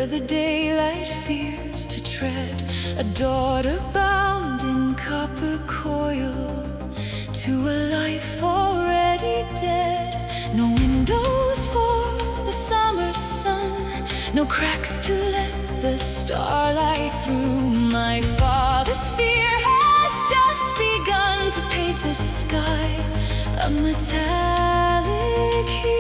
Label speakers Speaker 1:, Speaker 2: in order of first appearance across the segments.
Speaker 1: the daylight fears to tread, a daughter bound in copper coil to a life already dead. No windows for the summer sun, no cracks to let the starlight through. My father's fear has just begun to paint the sky a metallic hue.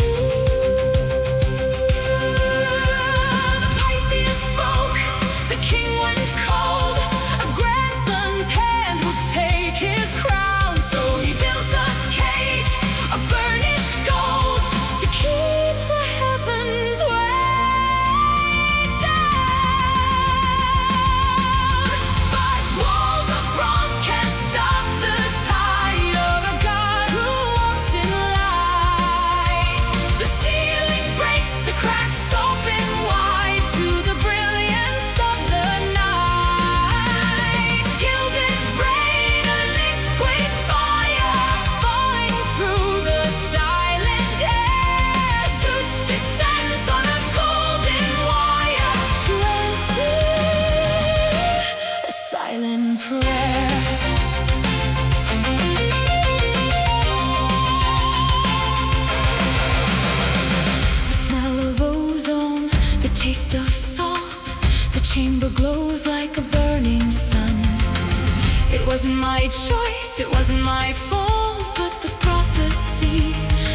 Speaker 1: Taste of salt, the chamber glows like a burning sun. It wasn't my choice, it wasn't my fault, but the prophecy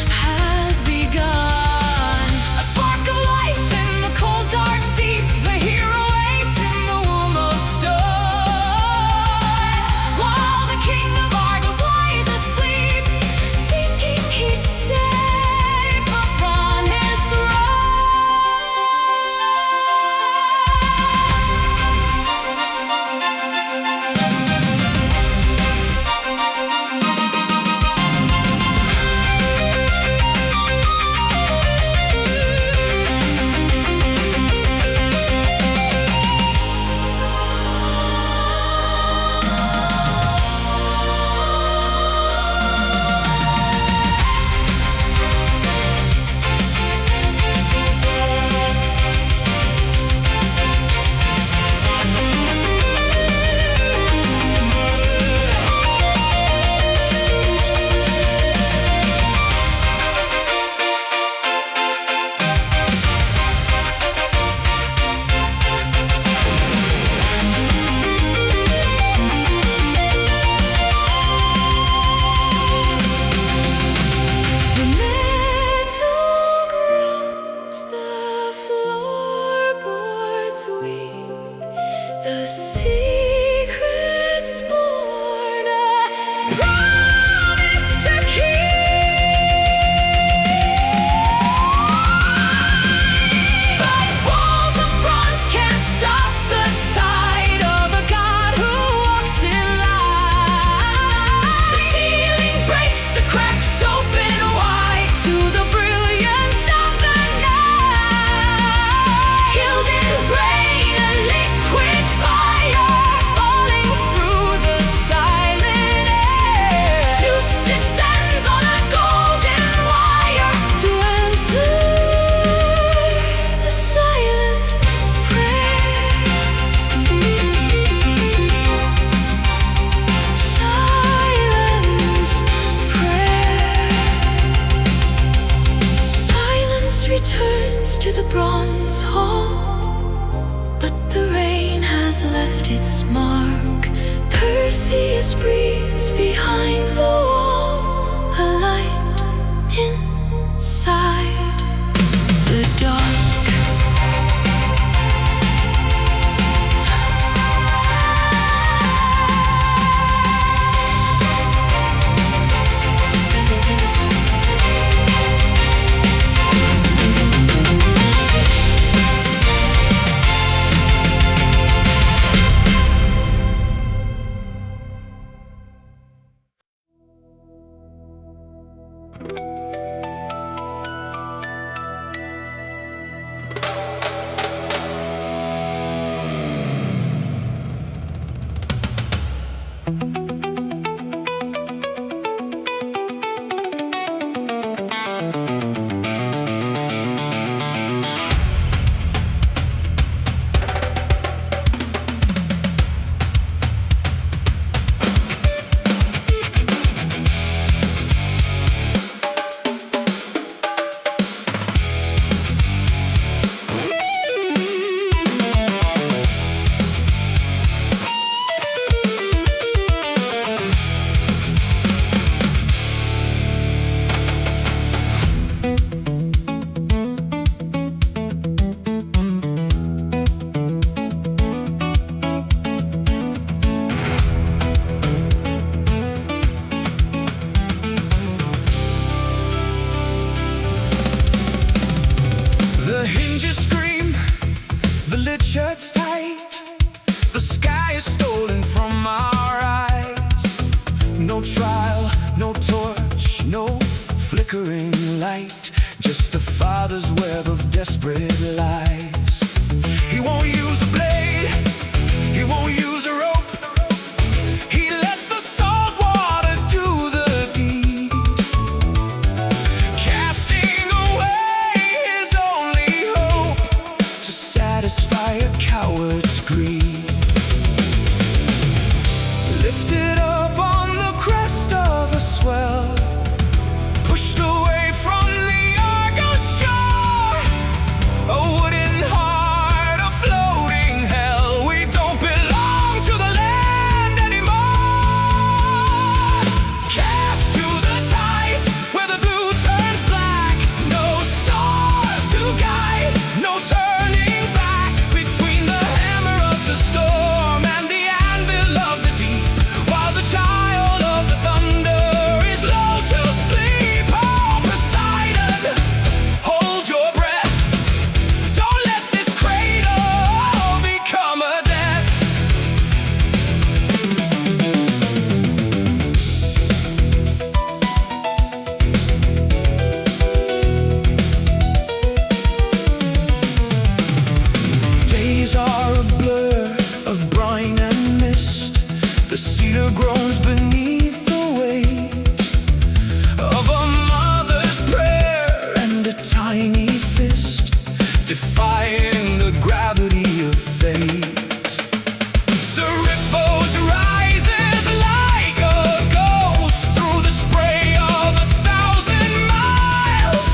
Speaker 1: has begun. A spark of life in the cold dark deep, the hero waits in the womb of stone, while the king of Argos lies asleep, thinking he's safe upon his throne. The secret's born, a promise to keep. But walls of bronze can't stop the tide of a God who walks in light. The ceiling breaks, the cracks open wide to the brilliance of the night. Gilded rain, a liquid returns to the bronze hall, but the rain has left its mark. Perseus breathes behind the wall, a light inside the dark. shirt's tight. The sky is stolen from our eyes. No trial, no torch, no flickering light. Just a father's web of desperate lies. He won't use a blade, he won't use a rope. He lets the salt water do the deed, casting away his only hope to satisfy a coward's greed. Lifted up on the crest of a swell, pushed away from the Argo shore, a wooden heart, a floating hell. We don't belong to the land anymore. Cast to the tides where the blue turns black. No stars to guide, no turning back. Between the hammer of the storm and the anvil of the deep, while the child of the thunder is lulled to sleep. Oh, Poseidon, hold your breath. Don't let this cradle become a death. Days are a blur of brine and mist. The cedar groans beneath the weight of a mother's prayer and a tiny fist, defying the gravity of fate. Seriphos rises like a ghost through the spray of 1,000 miles.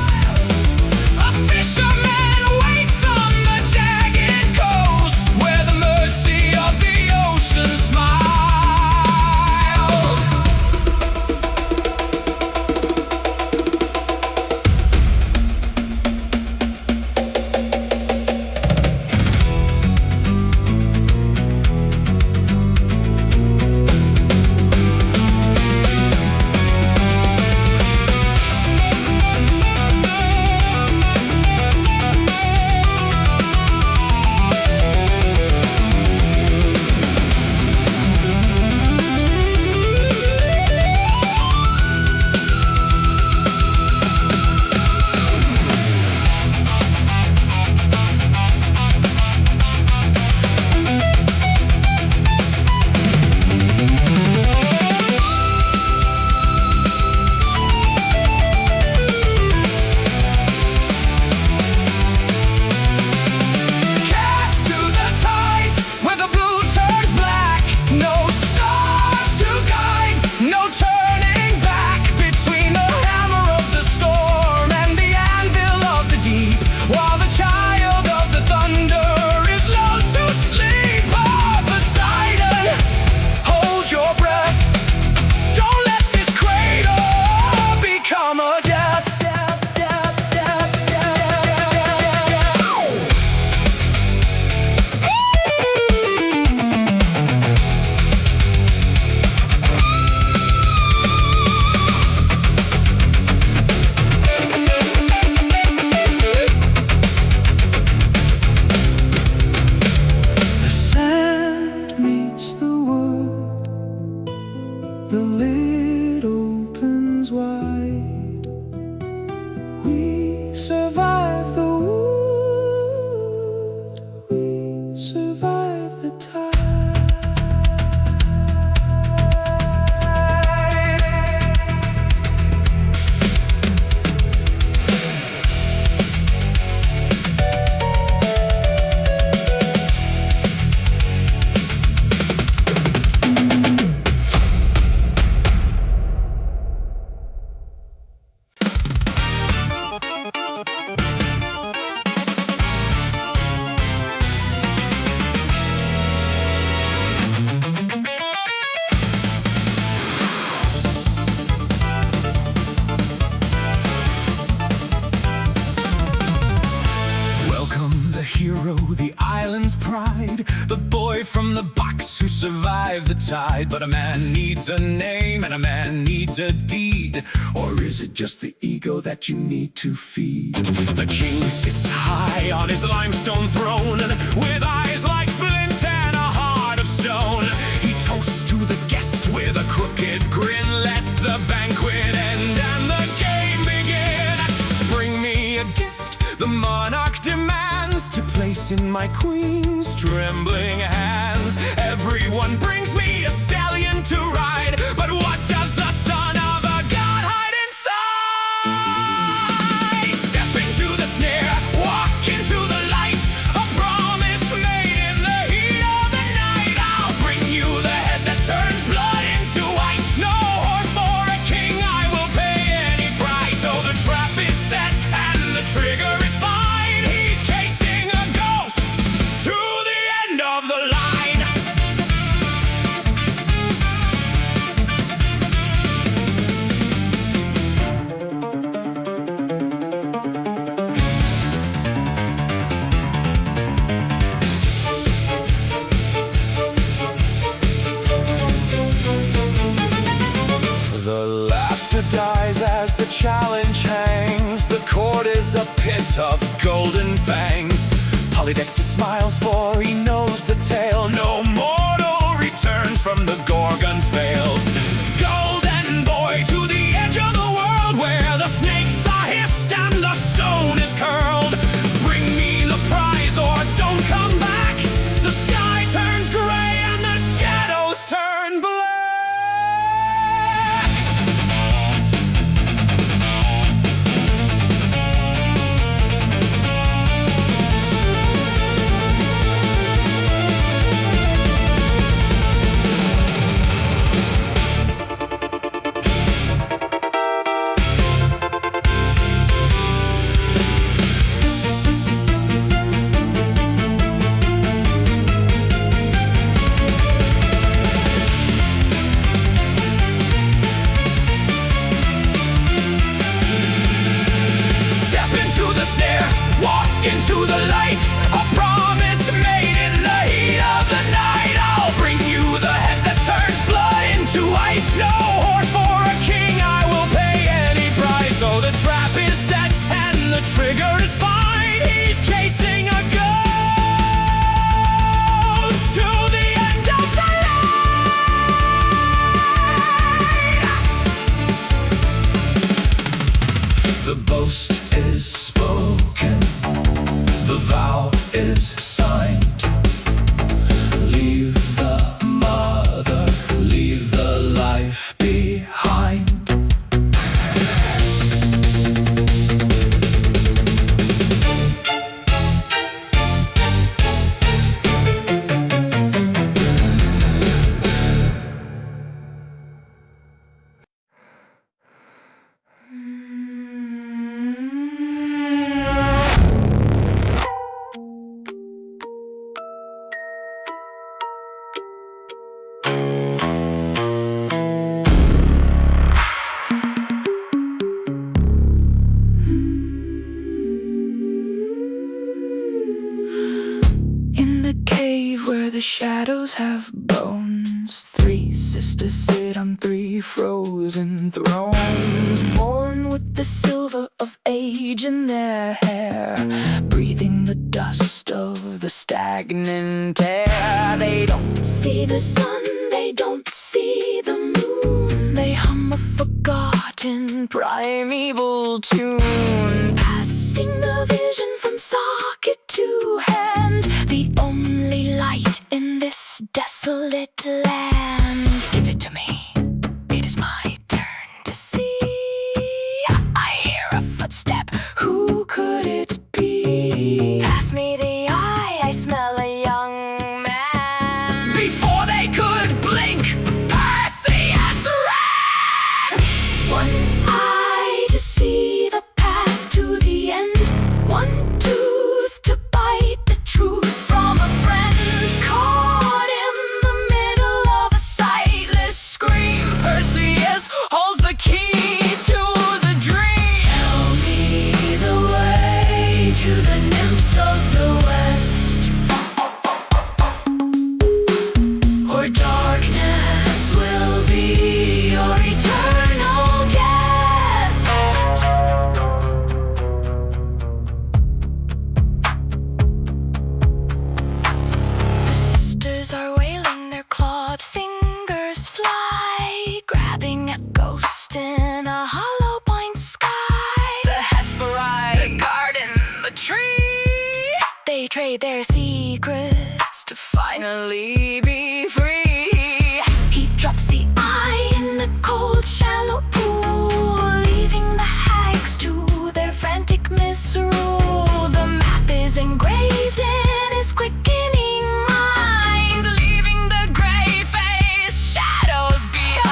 Speaker 1: A fisherman waits on the jagged coast where the mercy of the ocean smiles. Cast to the tides where the blue turns black. No stars to guide, no turning back. Between the hammer of the storm and the anvil of the deep, while the child of the thunder is lulled to sleep. Oh, Poseidon, hold your breath. Don't let this cradle become a death. The sand meets the wood, the lid opens wide. We survive the wood, we survive the tide. hero, the island's pride, the boy from the box who survived the tide. But a man needs a name and a man needs a deed. Or is it just the ego that you need to feed? The king sits high on his limestone throne, with eyes
Speaker 2: place in my queen's trembling hands. Everyone brings me a stallion to ride, but what does the son of a god hide inside? Step into the snare, walk into the light, a promise made in the heat of the night. I'll bring you the head that turns blood into ice. No horse for a king, I will pay any price. So the trap is set and the trigger is fine. He's chasing a ghost to the end of the line. The laughter dies as the challenge hangs. The court is a pit of golden fangs. Polydectus smiles, for he knows the tale. No mortal returns from the Gorgon's veil. Golden boy to the edge of the world, where the snakes are hissed and the stone is curled. Bring me the prize or don't come back. The sky turns gray and the shadows turn black. Walk into the light, a promise made in the heat of the night. I'll bring you the head that turns blood into ice. No horse for a king, I will pay any price. So the trap is set and the trigger is fine. He's chasing a ghost to the end of the line. The boast is spoken, the vow is signed. Leave the mother, leave the life behind.
Speaker 1: The shadows have bones. Three sisters sit on three frozen thrones, born with the silver of age in their hair, breathing the dust of the stagnant air. They don't see the sun, they don't see the moon. They hum a forgotten primeval tune, passing the vision from socket to hand. The only light in this desolate land. Give it to me, it is my turn to see. I hear a footstep, who could it be? Pass me the eye, I smell a young man. Before they could blink, Perseus ran! One eye to see the path to the end, one tooth to bite the truth from a friend, caught in the middle betray their secrets to finally be free. He drops the eye in a cold, shallow pool, leaving the hags to their frantic misrule. The map is engraved in his quickening mind, leaving the gray face shadows behind.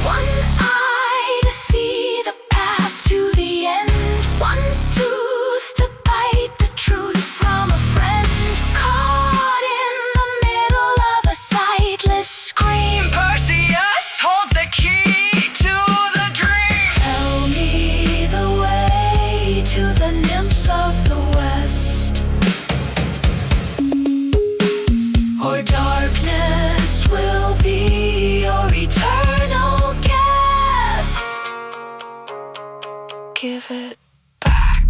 Speaker 1: One eye to see the path to the end, one tooth to bite the truth from a friend, caught in the middle of a sightless scream. Perseus, hold the key to the dream. Tell me the way to the nymphs of the west, or darkness will be your eternal guest. Give it back.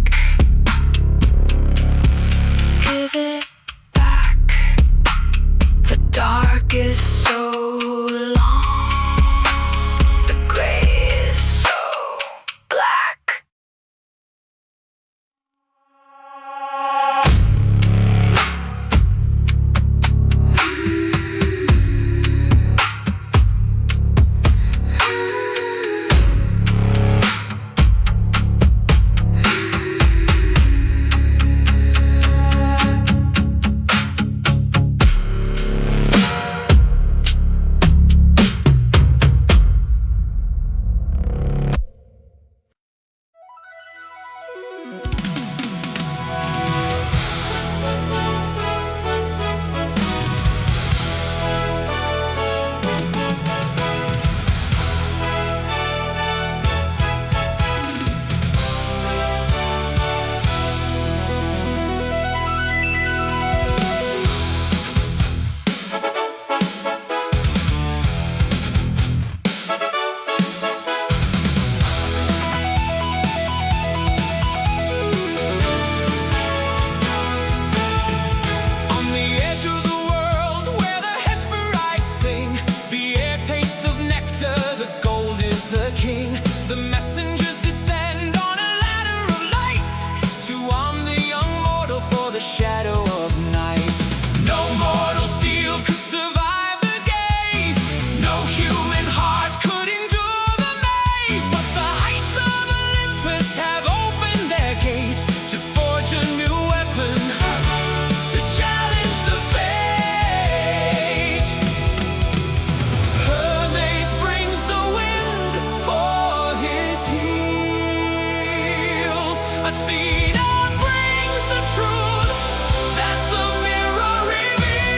Speaker 1: Give it back. The dark is so long. The gray is so black.
Speaker 2: On the edge of the world where the Hesperides sing, the air tastes of nectar, the gold is the king. The messengers descend on a ladder of light to arm the young mortal for the shadow of night. No mortal steel could survive the gaze, no human heart could endure the maze. But the heights of Olympus have opened their gate to forge a new weapon, to challenge the fate. Hermes brings the wind for his heels. Athena brings the truth that the mirror reveals.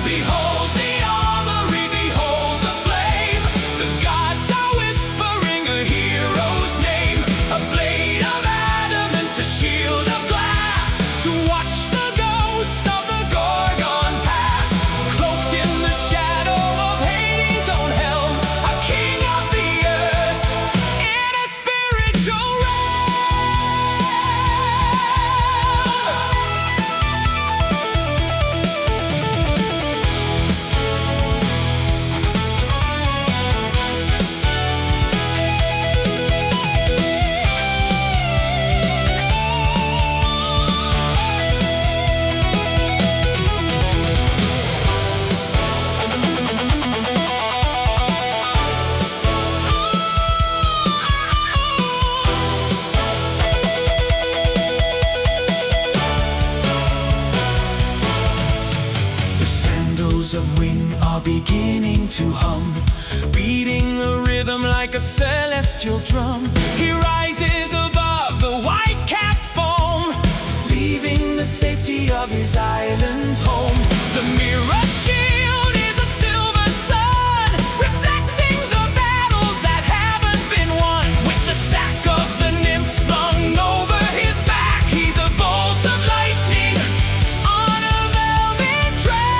Speaker 2: Behold the armory, behold the flame. The gods are whispering a hero's name. A blade of adamant, a shield of glass, to watch the ghost of the Gorgon pass. Cloaked in the shadow of Hades' own helm, a king of the earth in a spiritual The sandals of wing are beginning to hum, beating a rhythm like a celestial drum. He rises above the white-capped foam, leaving the safety of his island home. The mirror shield is a silver sun, reflecting the battles that haven't been won. With the sack of the nymph slung over his back, he's a bolt of lightning on a velvet track.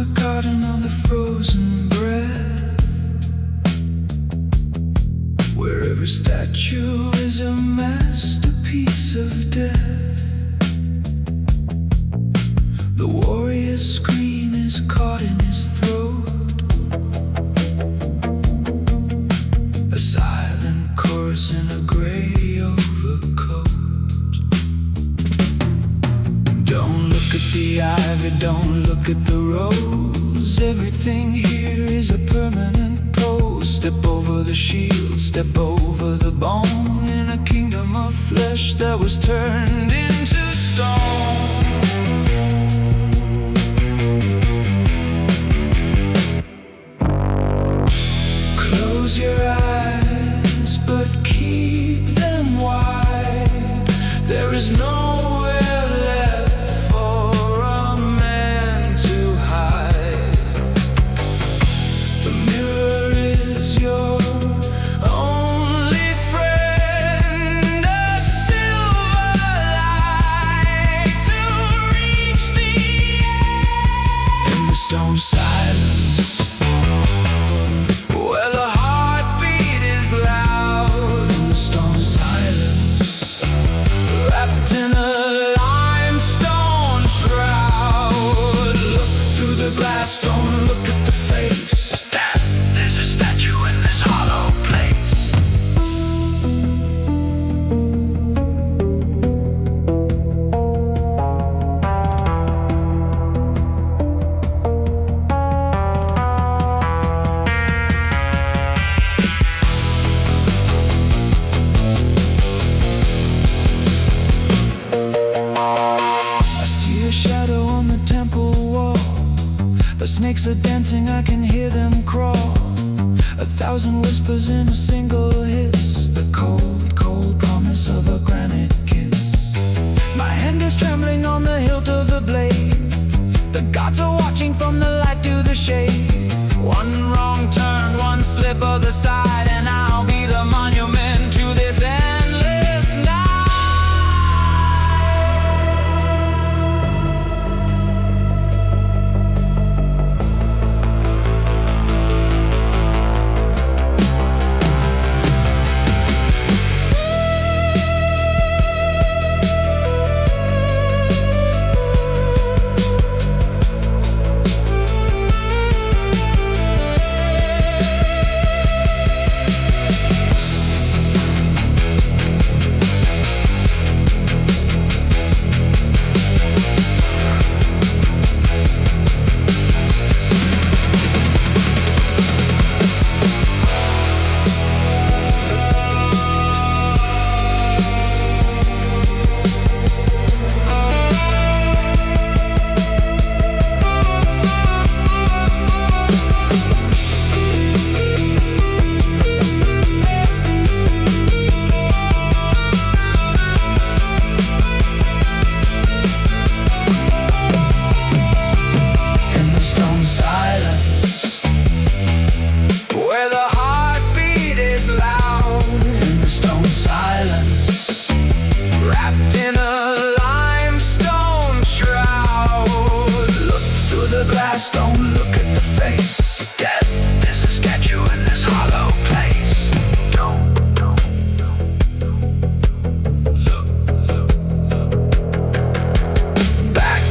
Speaker 2: the garden of the frozen breath, where every statue is a masterpiece of death. The warrior's scream is caught in his throat, a silent chorus in a gray overcoat. Don't look at the ivy, don't look at the rose. Everything here is a permanent pose. Step over the shield, step over the bone, in a kingdom of flesh that was turned into stone. Close your eyes, but keep them wide. There is nowhere left for a man to hide. The mirror is your only friend, a silver light to reach the end. In the stone silence, where the heartbeat is loud. In the stone silence, wrapped in a limestone shroud. Look through the glass, don't look at the face. There's a statue in this hollow place. I see a shadow on the temple wall. The snakes are dancing, I can hear them crawl. 1,000 whispers in a single hiss, the cold, cold promise of a granite kiss. My hand is trembling on the hilt of the blade. The gods are watching from the light to the shade. One wrong turn, one slip of the side, and I'll be the monument to this endless night. Don't look at the face of death. There's a statue in this hollow place. Don't look. Back.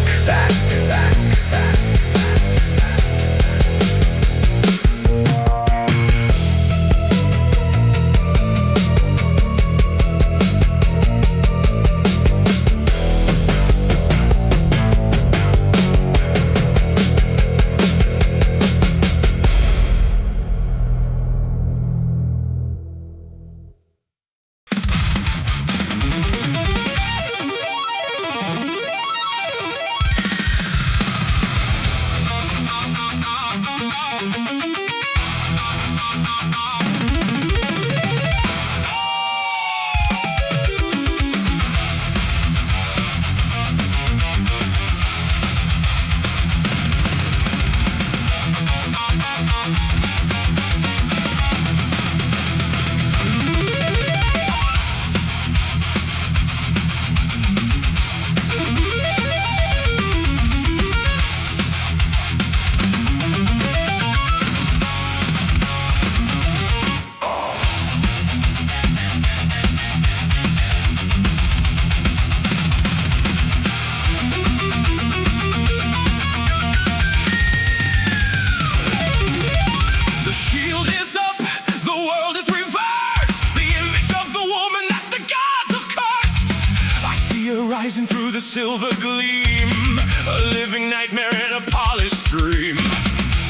Speaker 2: the silver gleam, a living nightmare in a polished dream.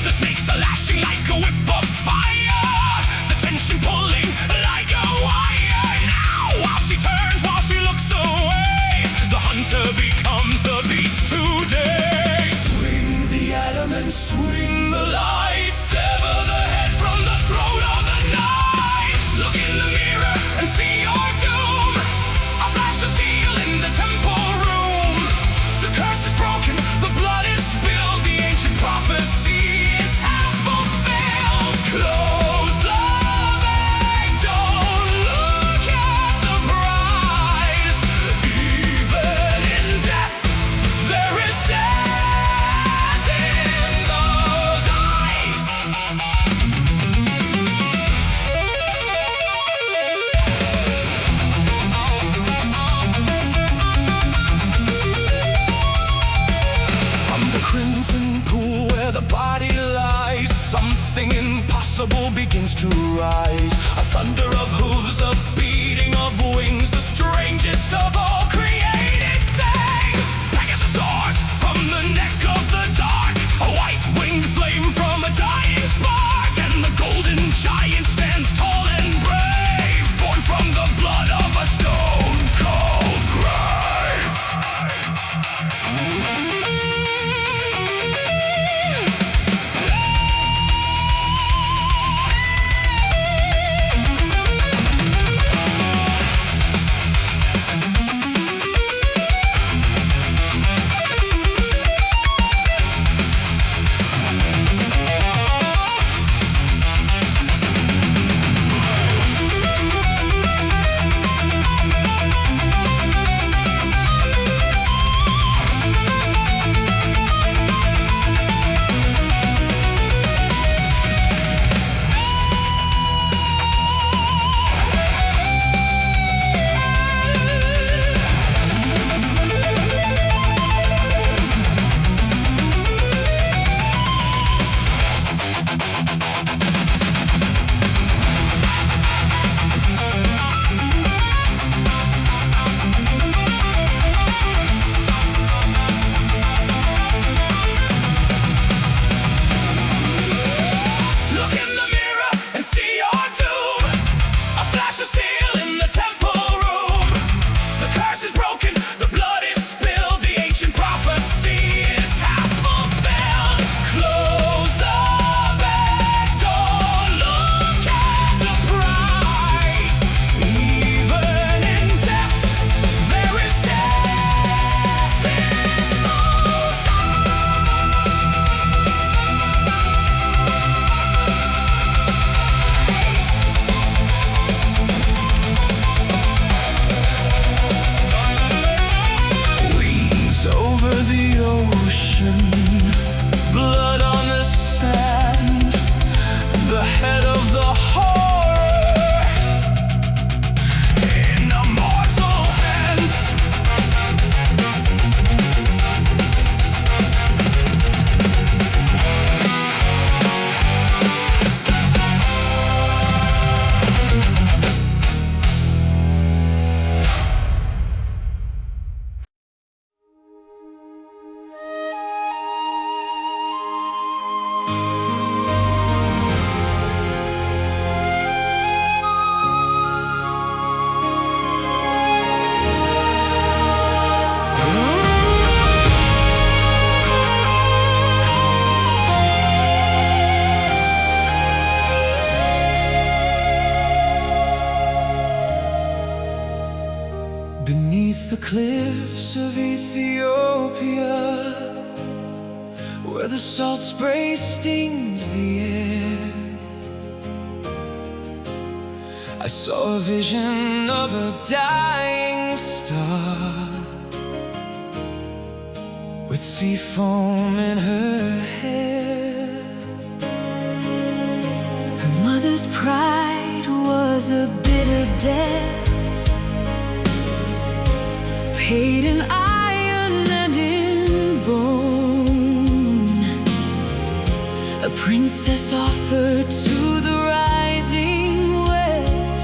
Speaker 2: The snakes are lashing like a whip of fire, the tension pulling like a wire. Now, while she turns, while she looks away, the hunter becomes the beast today. Swing the adamant, swing the light, sever the head from the throat of the night. Look in the mirror and see your doom, a flash of steel in the temple room. The curse is broken, the blood is spilled, the ancient prophecy is half fulfilled. Close the bag, don't look at the prize. Even in death, there is death in those eyes. From the crimson pool where the body lies, something impossible begins to rise. A thunder of hooves, a beating of wings, the strangest of all created things. Pegasus soars from the neck of the dark, a white-winged flame from a dying spark. And the golden giant stands tall and brave, born from the blood of a stone-cold grave. Look in the mirror and see your doom, a flash of steel in the temple room. The curse is broken, the blood is spilled, the ancient prophecy is half fulfilled. Close the bag, don't look at the prize. Even in death, there is death in those wings over the ocean, blood on the sand, the head of the horror in a mortal hand. Beneath the cliffs of Ethiopia, where the salt spray stings the air, I saw a vision of a dying star, with sea foam in her hair.
Speaker 1: Her mother's pride was a bitter debt, paid in iron and in bone. A princess offered to the rising wet,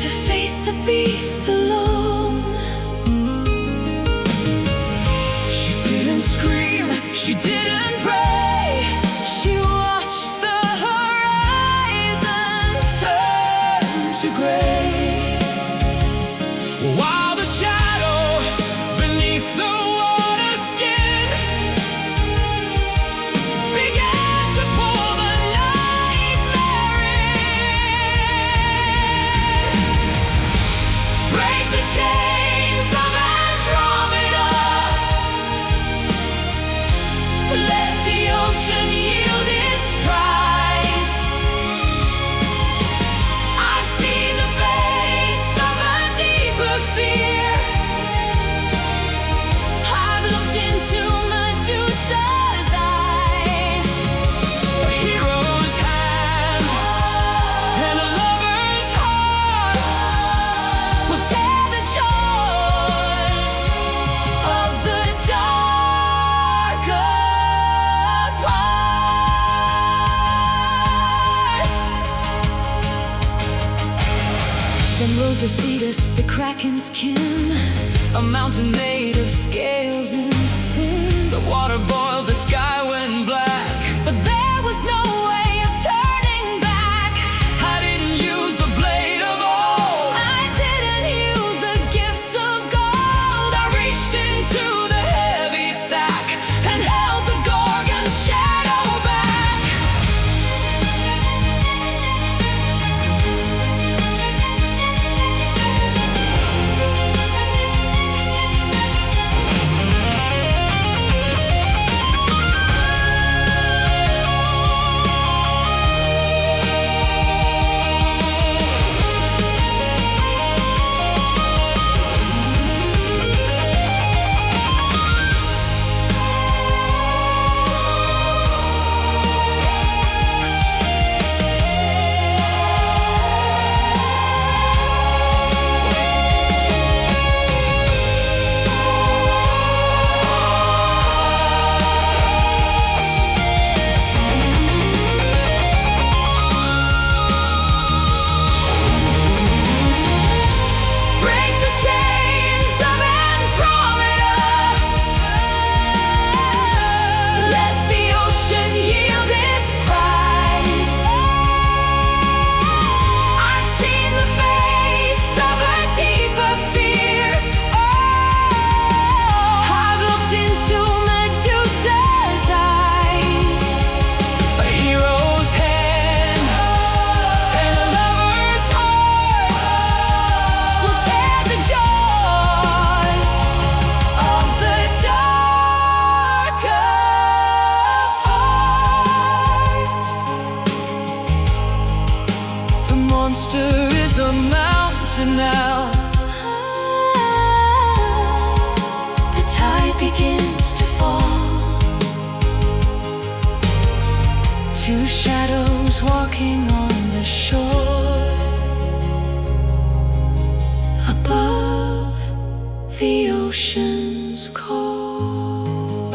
Speaker 1: to face the beast alone. She didn't pray, she watched the horizon turn to gray,
Speaker 2: while the shadow beneath the water skin began to pull the nightmare in. Break the chains of Andromeda, let the ocean yield its prize. I've seen the face of a deeper fear. I've looked into Medusa's eyes. A hero's hand and a lover's heart will tear the jaws of the dark apart. Then rose the Cetus, the Kraken's kin, a mountain made of scales and sin. The water boiled, the sky went black, but there was no way of turning back. I didn't use the blade of old,
Speaker 1: I didn't use the gifts of gold.
Speaker 2: I reached into the heavy sack and held the Gorgon's shadow back.
Speaker 1: Break the chains of Andromeda, let the ocean yield its prize. I've seen the face of a deeper fear. I've looked into Medusa's eyes.
Speaker 2: A hero's hand and a lover's heart
Speaker 1: Will tear the jaws of the dark apart.
Speaker 2: The monster is a mountain now.
Speaker 1: The tide begins to fall.
Speaker 2: Two shadows walking on the shore,
Speaker 1: Above the ocean's core.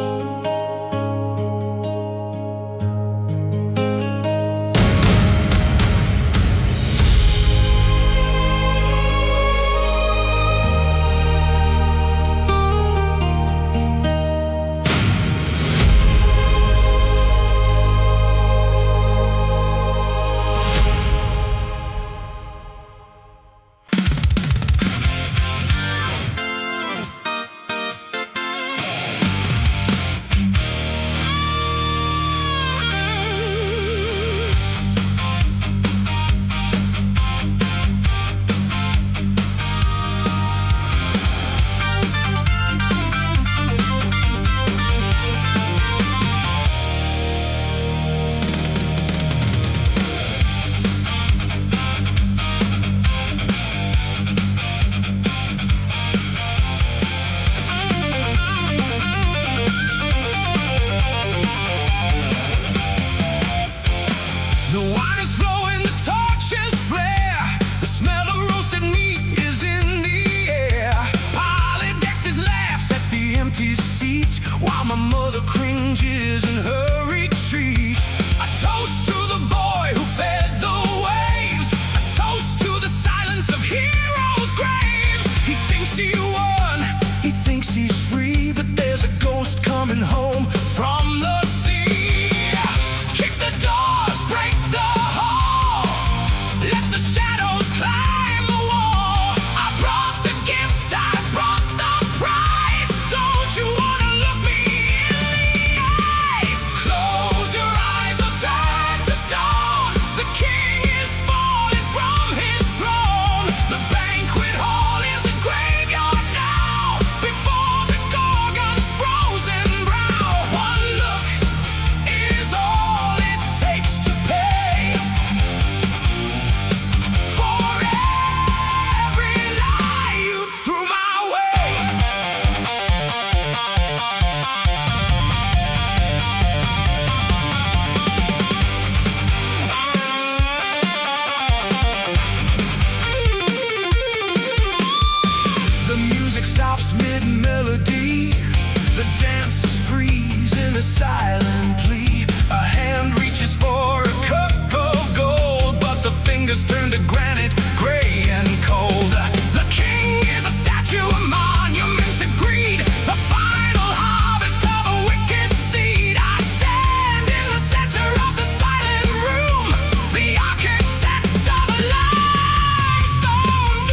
Speaker 2: fingers turn to granite, gray and cold. The king is a statue, a monument to greed, the final harvest of a wicked seed. I stand in the center of the silent room, the architect of a limestone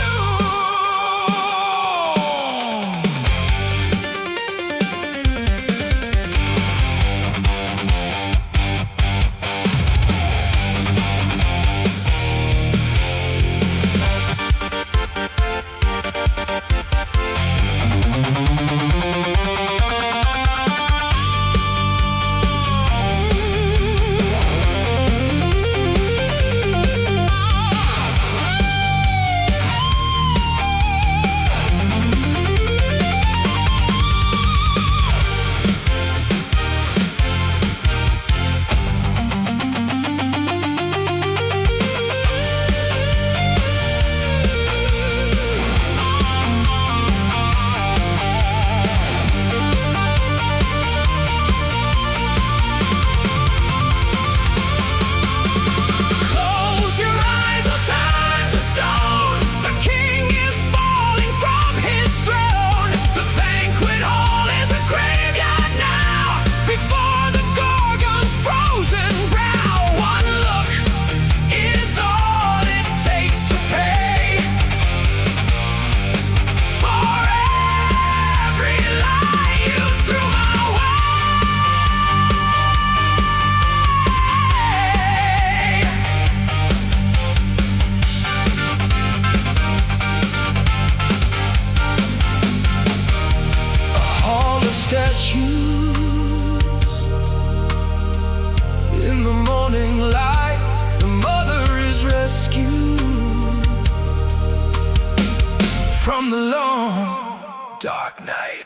Speaker 2: statues. In the morning light, the mother is rescued from the long, dark night.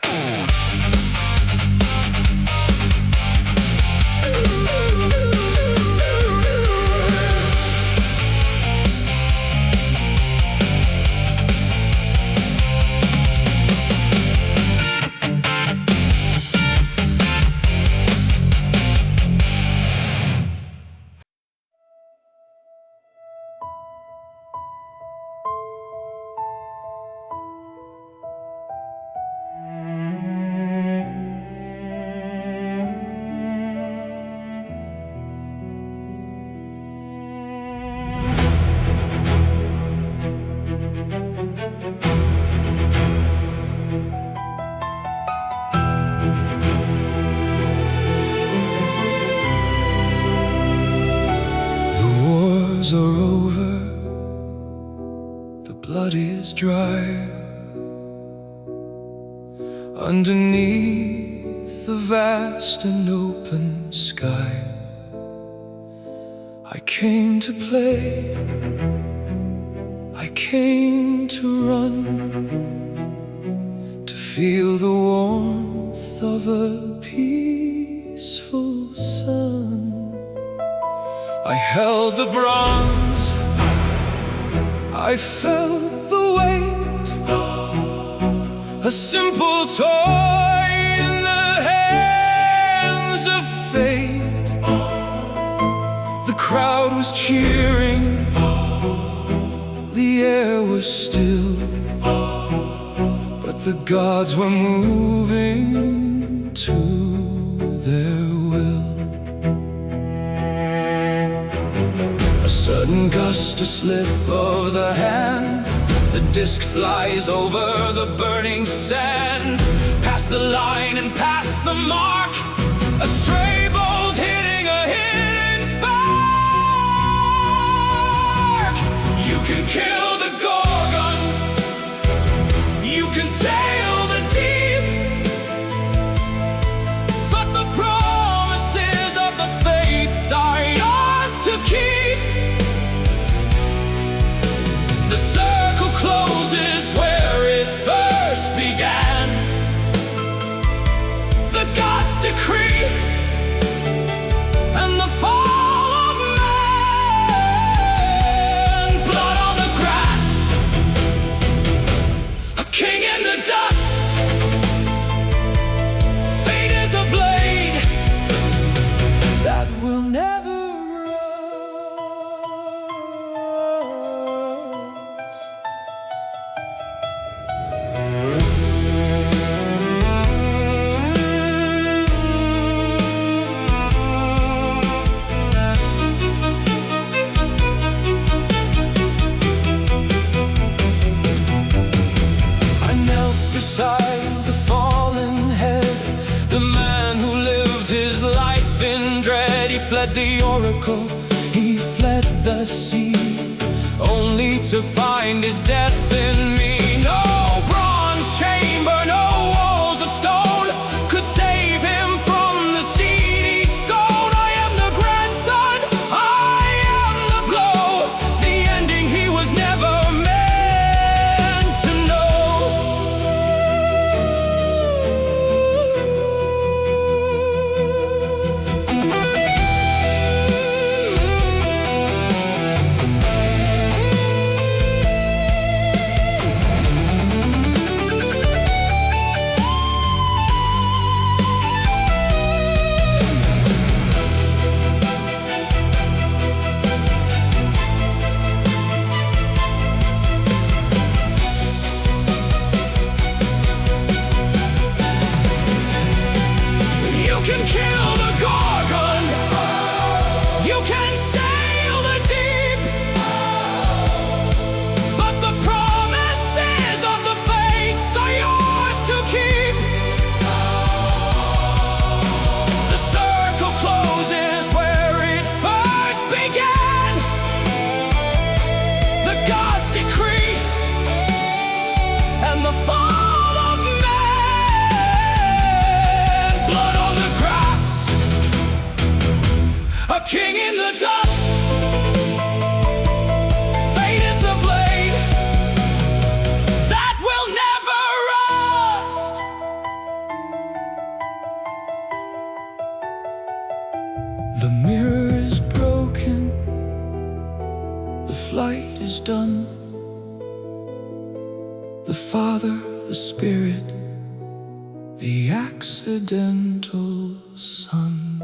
Speaker 2: Are over, the blood is dry. Underneath the vast and open sky, I came to play, I came to run, to feel the warmth of a peaceful sun. I held the bronze, I felt the weight, a simple toy in the hands of fate. The crowd was cheering, the air was still, but the gods were moving to their will. Sudden gust, a slip of the hand, the disc flies over the burning sand, past the line and past the mark, a stray bolt hitting a hidden spark. You can kill the Gorgon, you can sail the deep, but the promises of the fates are yours to keep. Closes where it first began. The gods decree he fled the oracle, he fled the sea, only to find his death in me. No bronze chamber, no walls of stone could save him from the seed he'd sown. I am the grandson, I am the blow, the ending he was never meant to know. You can kill the Gorgon, you can sail the deep, but the promises of the fates are yours to keep. The circle closes where it first began. The gods decree, and the fall of man. Blood on the grass, a king in the dust. Fate is the blade that will never rust. The mirror is broken, the flight is done. The Father, the Spirit, the accidental Son.